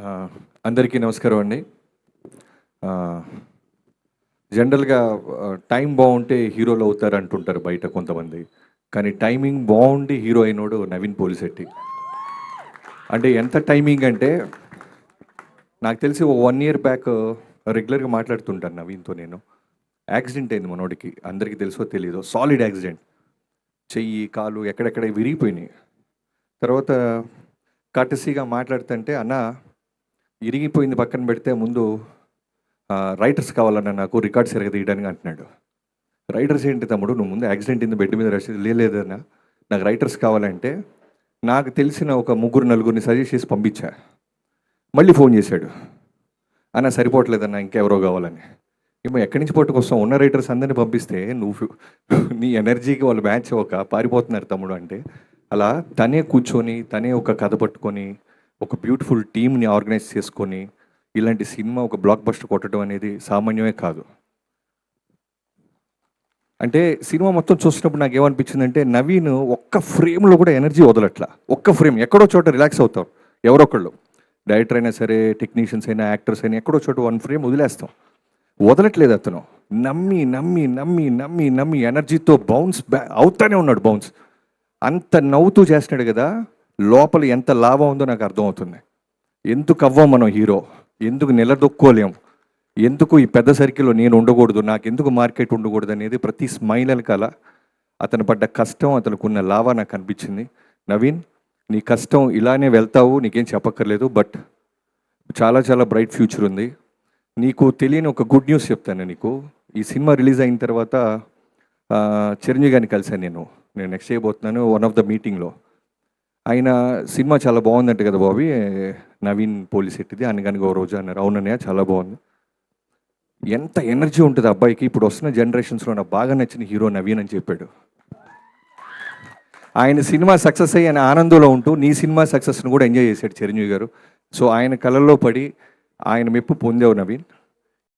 ఆ, అందరికీ నమస్కారం అండి. జనరల్గా టైం బాగుంటే హీరోలు అవుతారు అంటుంటారు బయట కొంతమంది. కానీ టైమింగ్ బాగుండి హీరో అయినోడు నవీన్ పోలిశెట్టి. అంటే ఎంత టైమింగ్ అంటే నాకు తెలిసి ఓ 1 ఇయర్ బ్యాక్ రెగ్యులర్గా మాట్లాడుతుంటాను నవీన్తో నేను. యాక్సిడెంట్ అయింది మనోడికి, అందరికీ తెలుసో తెలీదో, సాలిడ్ యాక్సిడెంట్. చెయ్యి కాలు ఎక్కడెక్కడ విరిగిపోయినాయి. తర్వాత కటసీగా మాట్లాడుతుంటే అన్న ఇరిగిపోయింది పక్కన పెడితే ముందు రైటర్స్ కావాలన్నా నాకు రికార్డ్స్ తీయడానికి అంటున్నాడు. రైటర్స్ ఏంటి తమ్ముడు, నువ్వు ముందు యాక్సిడెంట్ అయింది బెడ్ మీద రసి లేదన్నా, నాకు రైటర్స్ కావాలంటే నాకు తెలిసిన ఒక 3-4 సజెస్ట్ చేసి పంపించా. మళ్ళీ ఫోన్ చేశాడు, అన్న సరిపోవట్లేదన్నా ఇంకెవరో కావాలని. ఏమో ఎక్కడి నుంచి పట్టుకొస్తాం, ఉన్న రైటర్స్ అందరినీ పంపిస్తే నువ్వు నీ ఎనర్జీకి వాళ్ళు మ్యాచ్ అవ్వక పారిపోతున్నారు తమ్ముడు అంటే. అలా తనే కూర్చొని తనే ఒక కథ పట్టుకొని ఒక బ్యూటిఫుల్ టీమ్ని ఆర్గనైజ్ చేసుకొని ఇలాంటి సినిమా ఒక బ్లాక్ బస్టర్ కొట్టడం అనేది సామాన్యమే కాదు. అంటే సినిమా మొత్తం చూసినప్పుడు నాకు ఏమనిపించిందంటే నవీన్ ఒక్క ఫ్రేమ్లో కూడా ఎనర్జీ వదలట్లా. ఒక్క ఫ్రేమ్ ఎక్కడో చోట రిలాక్స్ అవుతాం ఎవరొకళ్ళు, డైరెక్టర్ అయినా సరే, టెక్నీషియన్స్ అయినా, యాక్టర్స్ అయినా, ఎక్కడో చోట 1 ఫ్రేమ్ వదిలేస్తాం. వదలట్లేదు అతను. నమ్మి నమ్మి నమ్మి నమ్మి నమ్మి ఎనర్జీతో బౌన్స్ అవుతానే ఉన్నాడు. బౌన్స్ అంత నవ్వుతూ చేస్తున్నాడు కదా, లోపల ఎంత లాభం ఉందో నాకు అర్థమవుతుంది. ఎందుకు అవ్వం మనం హీరో, ఎందుకు నిలదొక్కోలేం, ఎందుకు ఈ పెద్ద సర్కిల్లో నేను ఉండకూడదు, నాకు ఎందుకు మార్కెట్ ఉండకూడదు అనేది ప్రతి స్మైల్ వెనకాల అతను పడ్డ కష్టం, అతనుకున్న లాభ నాకు అనిపించింది. నవీన్, నీ కష్టం ఇలానే వెళ్తావు, నీకేం చెప్పక్కర్లేదు. బట్ చాలా చాలా బ్రైట్ ఫ్యూచర్ ఉంది. నీకు తెలియని ఒక గుడ్ న్యూస్ చెప్తాను నీకు. ఈ సినిమా రిలీజ్ అయిన తర్వాత చిరంజీవి గారిని కలిశాను నేను నెక్స్ట్ చేయబోతున్నాను వన్ ఆఫ్ ద మీటింగ్లో. ఆయన సినిమా చాలా బాగుందంట కదా బాబీ, నవీన్ పోలిశెట్టిది అనగానికి ఓ రోజు అన్నారు. అవునన్నయ్య చాలా బాగుంది. ఎంత ఎనర్జీ ఉంటుంది అబ్బాయికి, ఇప్పుడు వస్తున్న జనరేషన్స్లో నాకు బాగా నచ్చిన హీరో నవీన్ అని చెప్పాడు. ఆయన సినిమా సక్సెస్ అయ్యి ఆయన ఆనందంలో ఉంటూ నీ సినిమా సక్సెస్ను కూడా ఎంజాయ్ చేశాడు చిరంజీవి గారు. సో ఆయన కళల్లో పడి ఆయన మెప్పు పొందావు నవీన్.